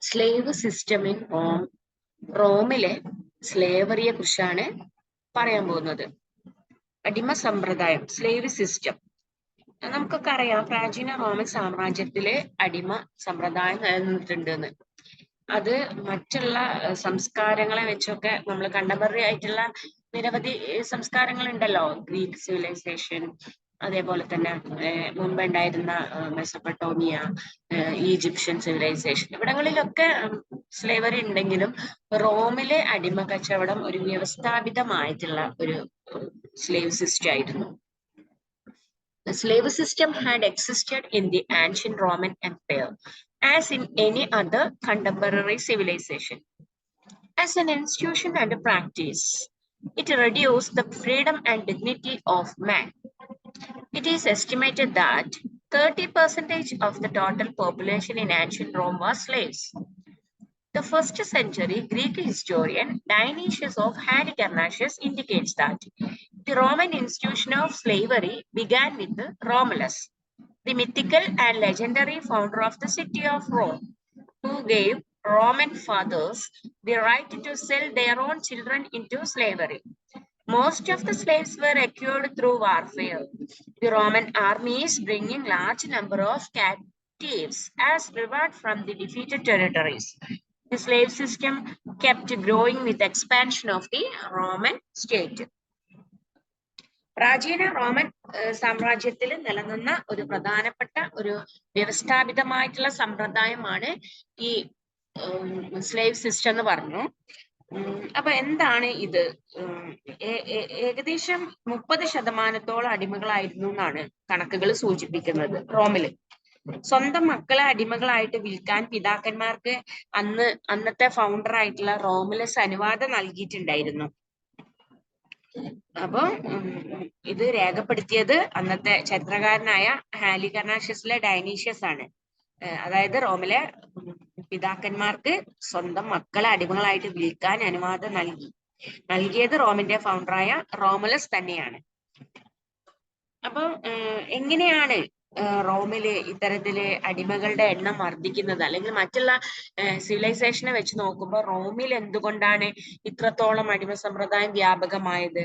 Slave system in റോമിലെ സ്ലേവറിയെ കുറിച്ചാണ് പറയാൻ പോകുന്നത്. അടിമ സമ്പ്രദായം, സ്ലേവ് സിസ്റ്റം. നമുക്കൊക്കെ അറിയാം, പ്രാചീന റോമൻ സാമ്രാജ്യത്തിലെ അടിമ സമ്പ്രദായം നിലനിന്നിട്ടുണ്ടെന്ന്. അത് മറ്റുള്ള സംസ്കാരങ്ങളെ വെച്ചൊക്കെ നമ്മൾ കണ്ടംപററി ആയിട്ടുള്ള നിരവധി സംസ്കാരങ്ങൾ ഉണ്ടല്ലോ. ഗ്രീക്ക് സിവിലൈസേഷൻ, അതേപോലെ തന്നെ മുമ്പ് ഉണ്ടായിരുന്ന മെസപ്പൊട്ടോമിയ, ഈജിപ്ഷ്യൻ സിവിലൈസേഷൻ, ഇവിടങ്ങളിലൊക്കെ സ്ലേവറി ഉണ്ടെങ്കിലും റോമിലെ അടിമ കച്ചവടം ഒരു വ്യവസ്ഥാപിതമായിട്ടുള്ള ഒരു സ്ലേവ് സിസ്റ്റം ആയിരുന്നു. The slave system had existed in the ancient Roman Empire, as in any other contemporary civilization. As an institution and a practice, it reduced the freedom and dignity of man. It is estimated that 30% of the total population in ancient Rome was slaves. The first century Greek historian Dionysius of Halicarnassus indicates that the Roman institution of slavery began with Romulus, the mythical and legendary founder of the city of Rome, who gave Roman fathers the right to sell their own children into slavery. Most of the slaves were acquired through warfare, the Roman armies bringing large number of captives as reward from the defeated territories. The slave system kept growing with expansion of the Roman state. പ്രാചീന Roman സാമ്രാജ്യത്തിൽ നിലനിന്ന ഒരു പ്രധാനപ്പെട്ട ഒരു വ്യവസ്ഥാപിതമായിട്ടുള്ള സമ്പ്രദായമാണ് ഈ slave system എന്ന് പറഞ്ഞു. അപ്പൊ എന്താണ് ഇത്? ഏകദേശം 30% അടിമകളായിരുന്നു എന്നാണ് കണക്കുകൾ സൂചിപ്പിക്കുന്നത് റോമില്. സ്വന്തം മക്കളെ അടിമകളായിട്ട് വിൽക്കാൻ പിതാക്കന്മാർക്ക് അന്നത്തെ ഫൗണ്ടർ ആയിട്ടുള്ള റോമുലസ് അനുവാദം നൽകിയിട്ടുണ്ടായിരുന്നു. അപ്പൊ ഇത് രേഖപ്പെടുത്തിയത് അന്നത്തെ ചരിത്രകാരനായ ഹാലികർണാഷ്യസിലെ ഡൈനീഷ്യസ് ആണ്. അതായത് റോമിലെ പിതാക്കന്മാർക്ക് സ്വന്തം മക്കളെ അടിമകളായിട്ട് വിൽക്കാൻ അനുവാദം നൽകിയത് റോമിന്റെ ഫൗണ്ടറായ റോമുലസ് തന്നെയാണ്. അപ്പൊ എങ്ങനെയാണ് റോമില് ഇത്തരത്തില് അടിമകളുടെ എണ്ണം വർദ്ധിക്കുന്നത്? അല്ലെങ്കിൽ മറ്റുള്ള സിവിലൈസേഷനെ വെച്ച് നോക്കുമ്പോൾ റോമിൽ എന്തുകൊണ്ടാണ് ഇത്രത്തോളം അടിമ സമ്പ്രദായം വ്യാപകമായത്?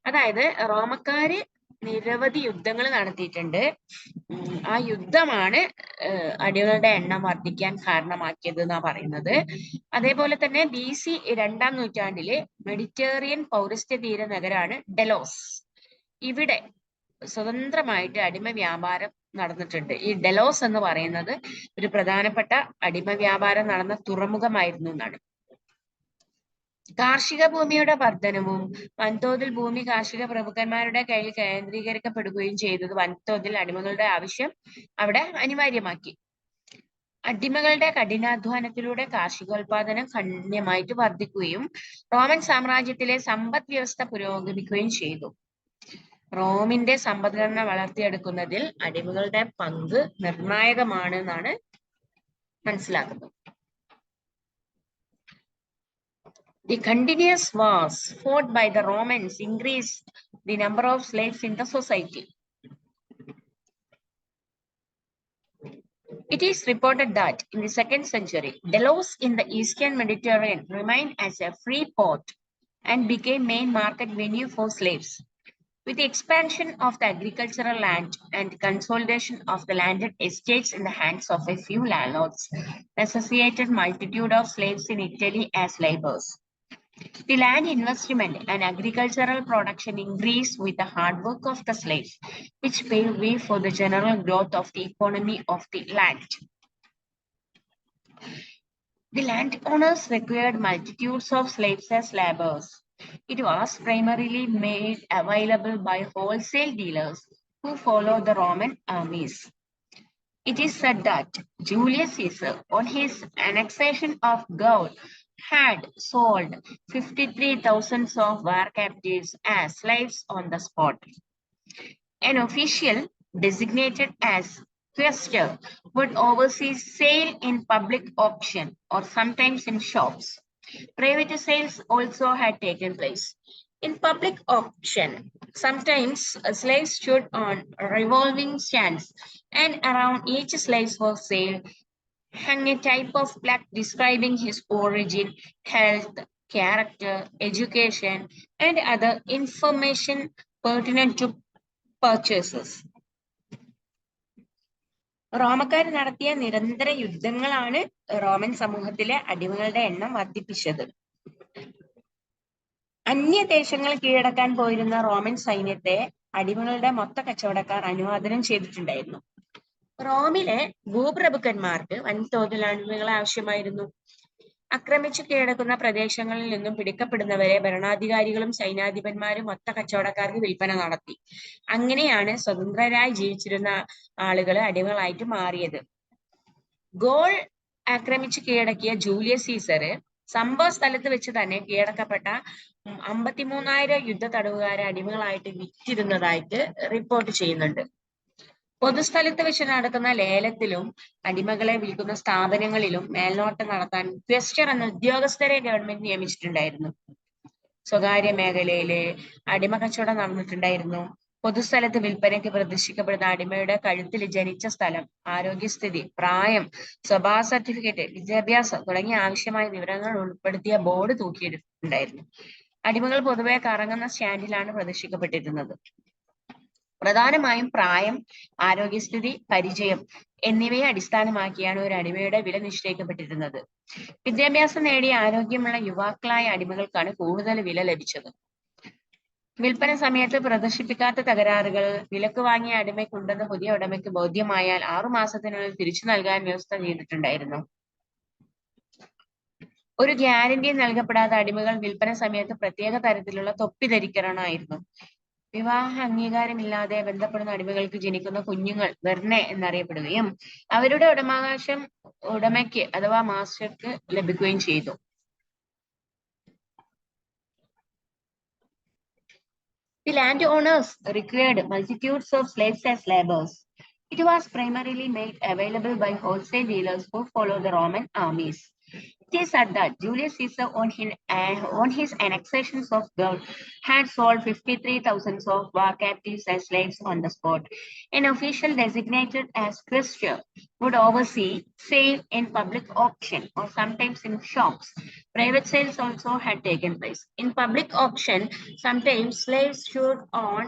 അതായത് റോമക്കാര് നിരവധി യുദ്ധങ്ങൾ നടത്തിയിട്ടുണ്ട്. ആ യുദ്ധമാണ് അടിമകളുടെ എണ്ണം വർദ്ധിക്കാൻ കാരണമാക്കിയത് എന്നാ പറയുന്നത്. അതേപോലെ തന്നെ BC 2-ാം നൂറ്റാണ്ടിലെ മെഡിറ്ററേനിയൻ പൗരസ്ത്യ തീര നഗരാണ് ഡെലോസ്. ഇവിടെ സ്വതന്ത്രമായിട്ട് അടിമ വ്യാപാരം നടന്നിട്ടുണ്ട്. ഈ ഡെലോസ് എന്ന് പറയുന്നത് ഒരു പ്രധാനപ്പെട്ട അടിമ വ്യാപാരം നടന്ന തുറമുഖമായിരുന്നു എന്നാണ്. കാർഷിക ഭൂമിയുടെ വർധനവും വൻതോതിൽ ഭൂമി കാർഷിക പ്രഭുക്കന്മാരുടെ കയ്യിൽ കേന്ദ്രീകരിക്കപ്പെടുകയും ചെയ്തത് വൻതോതിൽ അടിമകളുടെ ആവശ്യം അവിടെ അനിവാര്യമാക്കി. അടിമകളുടെ കഠിനാധ്വാനത്തിലൂടെ കാർഷികോൽപാദനം ഗണ്യമായിട്ട് വർദ്ധിക്കുകയും റോമൻ സാമ്രാജ്യത്തിലെ സമ്പദ് വ്യവസ്ഥ പുരോഗമിക്കുകയും ചെയ്തു. റോമിന്റെ സമ്പദ്ഘടന വളർത്തിയെടുക്കുന്നതിൽ അടിമകളുടെ പങ്ക് നിർണായകമാണ് എന്നാണ് മനസ്സിലാക്കുന്നത്. The continuous wars fought by the Romans increased the number of slaves in the society. It is reported that in the 2nd century, Delos in the Eastern Mediterranean remained as a free port and became main market venue for slaves. With the expansion of the agricultural land and consolidation of the landed estates in the hands of a few landlords, necessitated multitude of slaves in Italy as laborers. The land investment and agricultural production increased with the hard work of the slaves, which paved way for the general growth of the economy of the land. The landowners required multitudes of slaves as laborers. It was primarily made available by wholesale dealers who followed the Roman armies. It is said that Julius Caesar, on his annexation of Gaul, had sold 53,000 of war captives as slaves on the spot. An official designated as quaestor would oversee sale in public auction or sometimes in shops. Private sales also had taken place. In public auction, sometimes slaves stood on revolving stands, and around each slave was sold hung a type of plaque describing his origin, health, character, education, and other information pertinent to purchases. റോമക്കാർ നടത്തിയ നിരന്തര യുദ്ധങ്ങളാണ് Roman സമൂഹത്തിലെ അടിമകളുടെ എണ്ണം വർദ്ധിപ്പിച്ചത്. അന്യദേശങ്ങൾ കീഴടക്കാൻ പോയിരുന്ന Roman സൈന്യത്തെ അടിമകളുടെ മൊത്ത കച്ചവടക്കാർ അനുവാദനം ചെയ്തിട്ടുണ്ടായിരുന്നു. റോമിലെ ഭൂപ്രഭുക്കന്മാർക്ക് വൻതോതിൽ അടിമകളെ ആവശ്യമായിരുന്നു. ആക്രമിച്ചു കീഴടക്കുന്ന പ്രദേശങ്ങളിൽ നിന്നും പിടിക്കപ്പെടുന്നവരെ ഭരണാധികാരികളും സൈന്യാധിപന്മാരും മൊത്ത കച്ചവടക്കാർക്ക് വിൽപ്പന നടത്തി. അങ്ങനെയാണ് സ്വതന്ത്രരായി ജീവിച്ചിരുന്ന ആളുകൾ അടിമകളായിട്ട് മാറിയത്. ഗോൾ ആക്രമിച്ചു കീഴടക്കിയ ജൂലിയസ് സീസർ സംഭവ സ്ഥലത്ത് വെച്ച് തന്നെ കീഴടക്കപ്പെട്ട 53,000 യുദ്ധ തടവുകാരെ അടിമകളായിട്ട് വിറ്റിരുന്നതായിട്ട് റിപ്പോർട്ട് ചെയ്യുന്നുണ്ട്. പൊതുസ്ഥലത്ത് വെച്ച് നടക്കുന്ന ലേലത്തിലും അടിമകളെ വിൽക്കുന്ന സ്ഥാപനങ്ങളിലും മേൽനോട്ടം നടത്താൻ ക്വസ്റ്റർ എന്ന ഉദ്യോഗസ്ഥരെ ഗവൺമെന്റ് നിയമിച്ചിട്ടുണ്ടായിരുന്നു. സ്വകാര്യ മേഖലയില് അടിമ കച്ചവടം നടന്നിട്ടുണ്ടായിരുന്നു. പൊതുസ്ഥലത്ത് വിൽപ്പനയ്ക്ക് പ്രദർശിക്കപ്പെടുന്ന അടിമയുടെ കഴുത്തിൽ ജനിച്ച സ്ഥലം, ആരോഗ്യസ്ഥിതി, പ്രായം, സ്വഭാവ സർട്ടിഫിക്കറ്റ്, വിദ്യാഭ്യാസം തുടങ്ങിയ ആവശ്യമായ വിവരങ്ങൾ ഉൾപ്പെടുത്തിയ ബോർഡ് തൂക്കിയിട്ടുണ്ടായിരുന്നു. അടിമകൾ പൊതുവെ കറങ്ങുന്ന സ്റ്റാൻഡിലാണ് പ്രദർശിക്കപ്പെട്ടിരുന്നത്. പ്രധാനമായും പ്രായം, ആരോഗ്യസ്ഥിതി, പരിചയം എന്നിവയെ അടിസ്ഥാനമാക്കിയാണ് ഒരു അടിമയുടെ വില നിശ്ചയിക്കപ്പെട്ടിരുന്നത്. വിദ്യാഭ്യാസം നേടിയ ആരോഗ്യമുള്ള യുവാക്കളായ അടിമകൾക്കാണ് കൂടുതൽ വില ലഭിച്ചത്. വിൽപ്പന സമയത്ത് പ്രദർശിപ്പിക്കാത്ത തകരാറുകൾ വിലക്ക് വാങ്ങിയ അടിമയ്ക്കുണ്ടെന്ന് പുതിയ ഉടമയ്ക്ക് ബോധ്യമായാൽ 6 മാസത്തിനുള്ളിൽ തിരിച്ചു നൽകാൻ വ്യവസ്ഥ ചെയ്തിട്ടുണ്ടായിരുന്നു. ഒരു ഗ്യാരണ്ടി നൽകപ്പെടാത്ത അടിമകൾ വിൽപ്പന സമയത്ത് പ്രത്യേക തരത്തിലുള്ള തൊപ്പി ധരിക്കണമായിരുന്നു. വിവാഹ അംഗീകാരമില്ലാതെ ബന്ധപ്പെടുന്ന അടിമകൾക്ക് ജനിക്കുന്ന കുഞ്ഞുങ്ങൾ വെർണെ എന്നറിയപ്പെടുകയും അവരുടെ ഉടമാവകാശം ഉടമയ്ക്ക് അഥവാ മാസ്റ്റർക്ക് ലഭിക്കുകയും ചെയ്തു. The landowners required multitudes of slaves as laborers. It was primarily made available by wholesale dealers who followed the Roman armies. It is said that Julius Caesar, on his annexations of Gaul, had sold 53,000 of war captives as slaves on the spot. An official designated as quaestor would oversee sale in public auction or sometimes in shops. Private sales also had taken place. In public auction, sometimes slaves stood on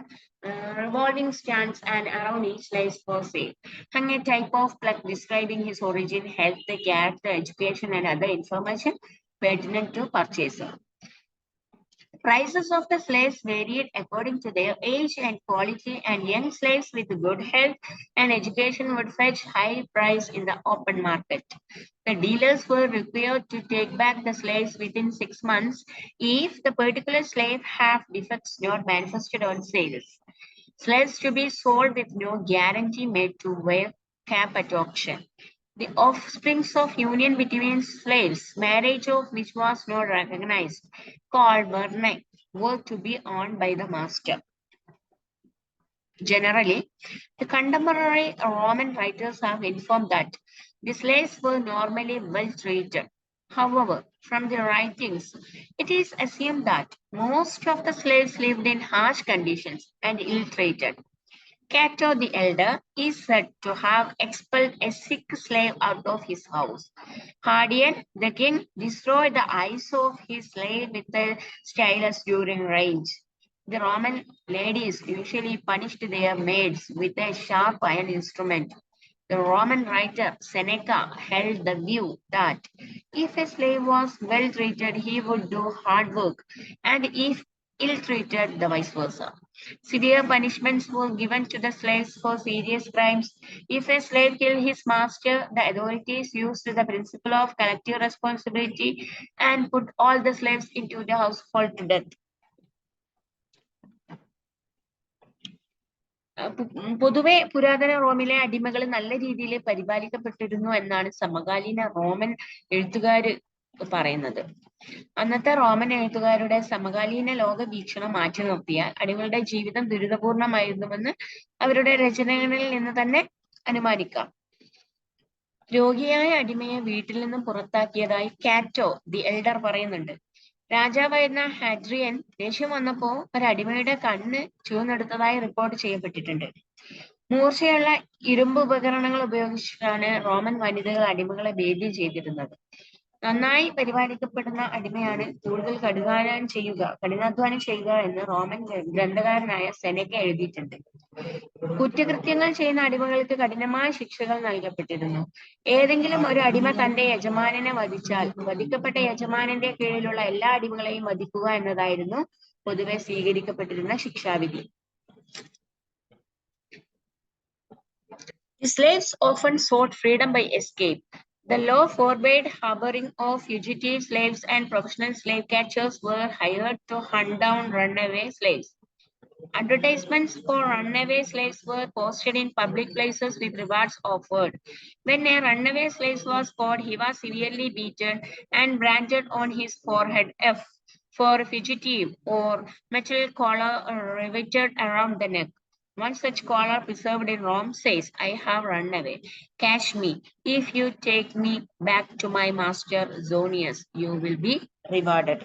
revolving stands and around each slave for sale, hung a type of plaque describing his origin, health, character, education, and other information pertinent to purchaser. Prices of the slaves varied according to their age and quality, and young slaves with good health and education would fetch high price in the open market. The dealers were required to take back the slaves within 6 months if the particular slave have defects not manifested on sales. Slaves to be sold with no guarantee made to waive cap at auction. The offsprings of union between slaves, marriage of which was not recognized, called verne, were to be owned by the master. Generally, the contemporary Roman writers have informed that the slaves were normally well treated. However, from the writings, it is assumed that most of the slaves lived in harsh conditions and ill-treated. Cato the Elder is said to have expelled a sick slave out of his house. Hadrian the king destroyed the eyes of his slave with a stylus during rage. The Roman ladies usually punished their maids with a sharp iron instrument. The Roman writer Seneca held the view that if a slave was well treated, he would do hard work, and if ill-treated, the vice versa. Severe punishments were given to the slaves for serious crimes. If a slave killed his master, the authorities used the principle of collective responsibility and put all the slaves into the household to death. പൊതുവെ പുരാതന റോമിലെ അടിമകൾ നല്ല രീതിയിൽ പരിപാലിക്കപ്പെട്ടിരുന്നു എന്നാണ് സമകാലീന Roman എഴുത്തുകാർ പറയുന്നത്. അന്നത്തെ റോമൻ എഴുത്തുകാരുടെ സമകാലീന ലോക വീക്ഷണം മാറ്റി നിർത്തിയാൽ അടിമകളുടെ ജീവിതം ദുരിതപൂർണമായിരുന്നുവെന്ന് അവരുടെ രചനകളിൽ നിന്ന് തന്നെ അനുമാനിക്കാം. രോഗിയായ അടിമയെ വീട്ടിൽ നിന്നും പുറത്താക്കിയതായി കാറ്റോ ദി എൽഡർ പറയുന്നുണ്ട്. രാജാവായിരുന്ന ഹാഡ്രിയൻ ദേഷ്യം വന്നപ്പോ ഒരു അടിമയുടെ കണ്ണ് ചുവന്നെടുത്തതായി റിപ്പോർട്ട് ചെയ്യപ്പെട്ടിട്ടുണ്ട്. മൂർച്ചയുള്ള ഇരുമ്പ് ഉപകരണങ്ങൾ ഉപയോഗിച്ചിട്ടാണ് റോമൻ വനിതകൾ അടിമകളെ ഭേദ്യം ചെയ്തിരുന്നത്. നന്നായി പരിപാലിക്കപ്പെടുന്ന അടിമയാണ് കൂടുതൽ കഠിനാധ്വാനം ചെയ്യുക എന്ന് റോമൻ ഗ്രന്ഥകാരനായ സെനക്ക എഴുതിയിട്ടുണ്ട്. കുറ്റകൃത്യങ്ങൾ ചെയ്യുന്ന അടിമകൾക്ക് കഠിനമായ ശിക്ഷകൾ നൽകപ്പെട്ടിരുന്നു. ഏതെങ്കിലും ഒരു അടിമ തന്റെ യജമാനനെ വധിച്ചാൽ വധിക്കപ്പെട്ട യജമാനന്റെ കീഴിലുള്ള എല്ലാ അടിമകളെയും വധിക്കുക എന്നതായിരുന്നു പൊതുവെ സ്വീകരിക്കപ്പെട്ടിരുന്ന ശിക്ഷാവിധി. The slaves often sought freedom by escape. The law forbade harboring of fugitive slaves, and professional slave catchers were hired to hunt down runaway slaves. Advertisements for runaway slaves were posted in public places with rewards offered. When a runaway slave was caught, he was severely beaten and branded on his forehead F for fugitive, or metal collar riveted around the neck. One such collar preserved in Rome says, "I have run away. Catch me. If you take me back to my master Zonius, you will be rewarded."